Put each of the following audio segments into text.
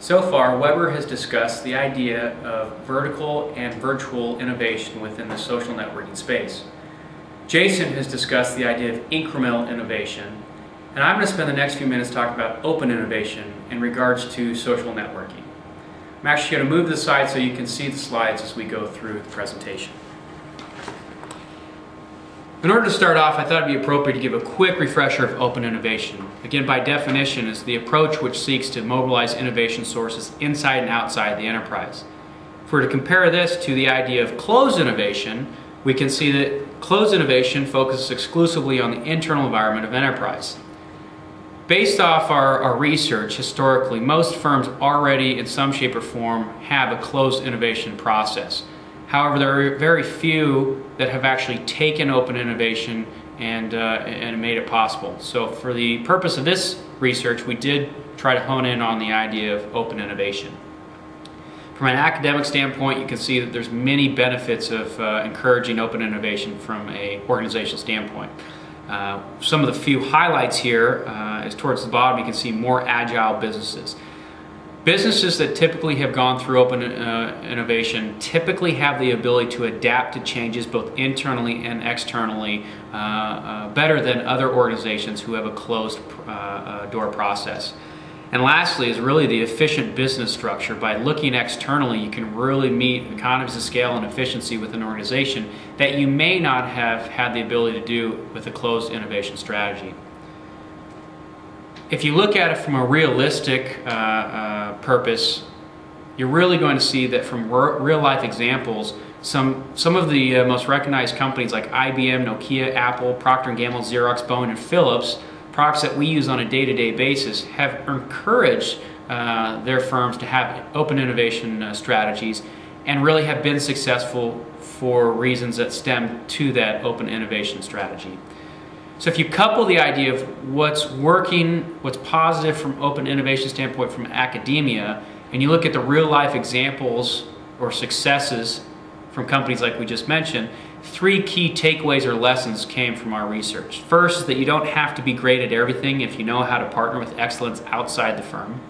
So far, Weber has discussed the idea of vertical and virtual innovation within the social networking space. Jason has discussed the idea of incremental innovation, and I'm going to spend the next few minutes talking about open innovation in regards to social networking. I'm actually going to move to the side so you can see the slides as we go through the presentation. In order to start off, I thought it would be appropriate to give a quick refresher of open innovation. Again, by definition, is the approach which seeks to mobilize innovation sources inside and outside the enterprise. If we're to compare this to the idea of closed innovation, we can see that closed innovation focuses exclusively on the internal environment of enterprise. Based off our research, historically, most firms already, in some shape or form, have a closed innovation process. However, there are very few that have actually taken open innovation and made it possible. So for the purpose of this research, we did try to hone in on the idea of open innovation. From an academic standpoint, you can see that there's many benefits of encouraging open innovation from an organizational standpoint. Some of the few highlights here is towards the bottom. You can see more agile businesses. Businesses that typically have gone through open innovation typically have the ability to adapt to changes both internally and externally better than other organizations who have a closed door process. And lastly is really the efficient business structure. By looking externally, you can really meet economies of scale and efficiency with an organization that you may not have had the ability to do with a closed innovation strategy. If you look at it from a realistic purpose, you're really going to see that from real-life examples, some of the most recognized companies like IBM, Nokia, Apple, Procter & Gamble, Xerox, Boeing, and Philips, products that we use on a day-to-day basis, have encouraged their firms to have open innovation strategies and really have been successful for reasons that stem to that open innovation strategy. So if you couple the idea of what's working, what's positive from open innovation standpoint from academia, and you look at the real-life examples or successes from companies like we just mentioned, three key takeaways or lessons came from our research. First is that you don't have to be great at everything if you know how to partner with excellence outside the firm.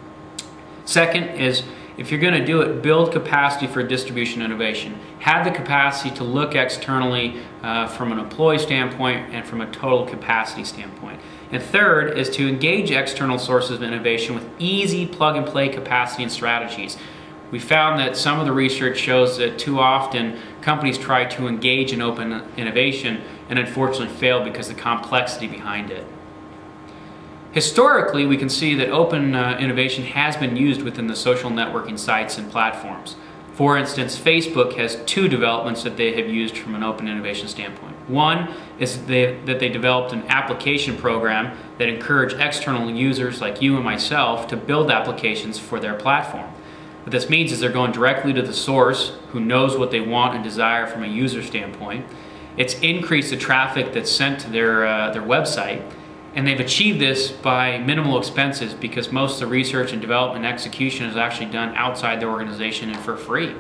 Second is, if you're going to do it, build capacity for distribution innovation. Have the capacity to look externally from an employee standpoint and from a total capacity standpoint. And third is to engage external sources of innovation with easy plug-and-play capacity and strategies. We found that some of the research shows that too often companies try to engage in open innovation and unfortunately fail because of the complexity behind it. Historically, we can see that open innovation has been used within the social networking sites and platforms. For instance, Facebook has two developments that they have used from an open innovation standpoint. One is that they developed an application program that encouraged external users like you and myself to build applications for their platform. What this means is they're going directly to the source who knows what they want and desire from a user standpoint. It's increased the traffic that's sent to their website. And they've achieved this by minimal expenses because most of the research and development and execution is actually done outside the organization and for free.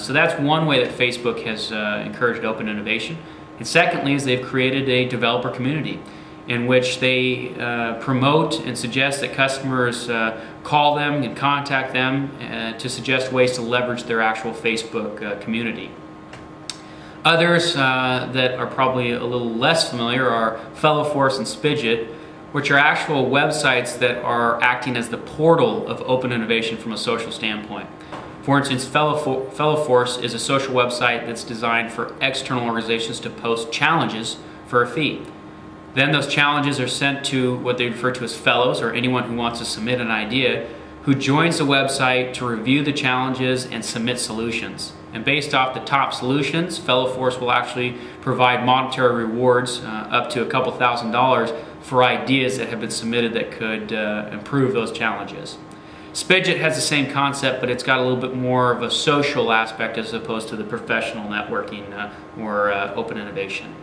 So that's one way that Facebook has encouraged open innovation. And secondly is they've created a developer community in which they promote and suggest that customers call them and contact them to suggest ways to leverage their actual Facebook community. Others that are probably a little less familiar are FellowForce and Spidget, which are actual websites that are acting as the portal of open innovation from a social standpoint. For instance, FellowForce is a social website that's designed for external organizations to post challenges for a fee. Then those challenges are sent to what they refer to as fellows, or anyone who wants to submit an idea, who joins the website to review the challenges and submit solutions. And based off the top solutions, FellowForce will actually provide monetary rewards up to a couple $1,000s for ideas that have been submitted that could improve those challenges. Spidget has the same concept, but it's got a little bit more of a social aspect as opposed to the professional networking or open innovation.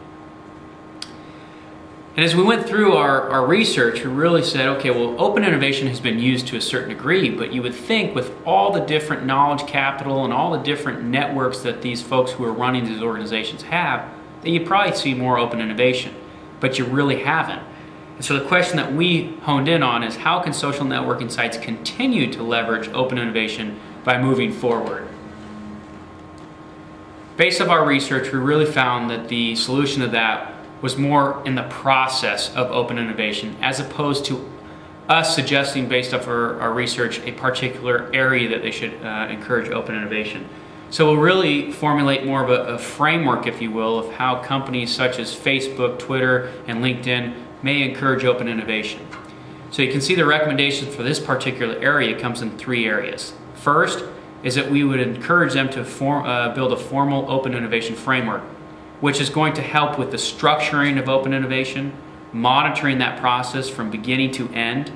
And as we went through our research, we really said, okay, well, open innovation has been used to a certain degree, but you would think with all the different knowledge capital and all the different networks that these folks who are running these organizations have, that you'd probably see more open innovation, but you really haven't. And so the question that we honed in on is, how can social networking sites continue to leverage open innovation by moving forward? Based on our research, we really found that the solution to that was more in the process of open innovation, as opposed to us suggesting, based off our research, a particular area that they should encourage open innovation. So we'll really formulate more of a framework, if you will, of how companies such as Facebook, Twitter, and LinkedIn may encourage open innovation. So you can see the recommendations for this particular area comes in 3 areas. First is that we would encourage them to build a formal open innovation framework, which is going to help with the structuring of open innovation, monitoring that process from beginning to end,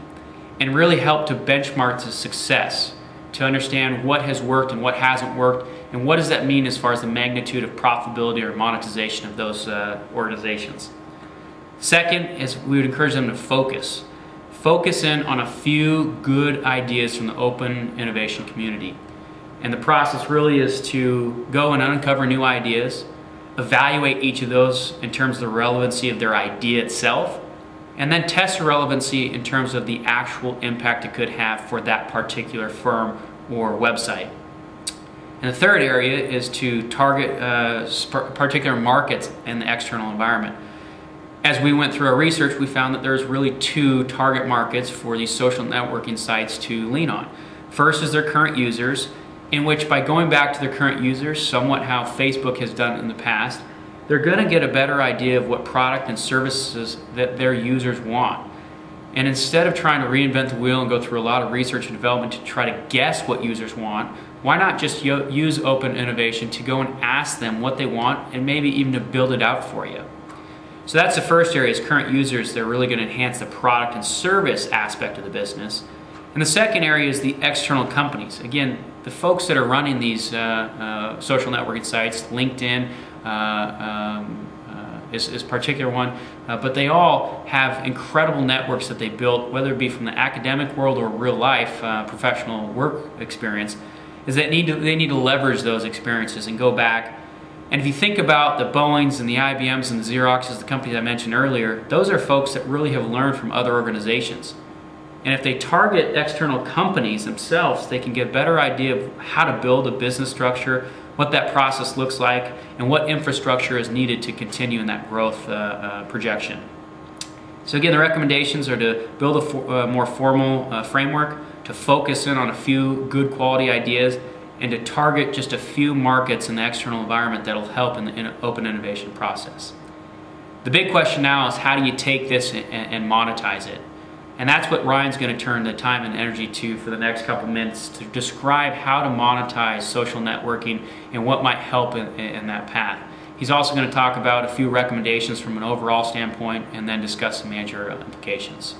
and really help to benchmark the success, to understand what has worked and what hasn't worked, and what does that mean as far as the magnitude of profitability or monetization of those organizations. Second is we would encourage them to focus in on a few good ideas from the open innovation community. And the process really is to go and uncover new ideas, evaluate each of those in terms of the relevancy of their idea itself, and then test the relevancy in terms of the actual impact it could have for that particular firm or website. And the third area is to target particular markets in the external environment. As we went through our research, we found that there's really 2 target markets for these social networking sites to lean on. First is their current users, in which, by going back to their current users, somewhat how Facebook has done it in the past, they're going to get a better idea of what product and services that their users want. And instead of trying to reinvent the wheel and go through a lot of research and development to try to guess what users want, why not just use open innovation to go and ask them what they want, and maybe even to build it out for you. So that's the first area, is current users. They're really going to enhance the product and service aspect of the business. And the second area is the external companies. Again, the folks that are running these social networking sites, LinkedIn is a particular one, but they all have incredible networks that they built, whether it be from the academic world or real life professional work experience, is that they need to leverage those experiences and go back. And if you think about the Boeings and the IBMs and the Xeroxes, the companies I mentioned earlier, those are folks that really have learned from other organizations. And if they target external companies themselves, they can get a better idea of how to build a business structure, what that process looks like, and what infrastructure is needed to continue in that growth projection. So again, the recommendations are to build a more formal framework, to focus in on a few good quality ideas, and to target just a few markets in the external environment that will help in the open innovation process. The big question now is, how do you take this and monetize it? And that's what Ryan's going to turn the time and energy to for the next couple minutes, to describe how to monetize social networking and what might help in that path. He's also going to talk about a few recommendations from an overall standpoint, and then discuss some major implications.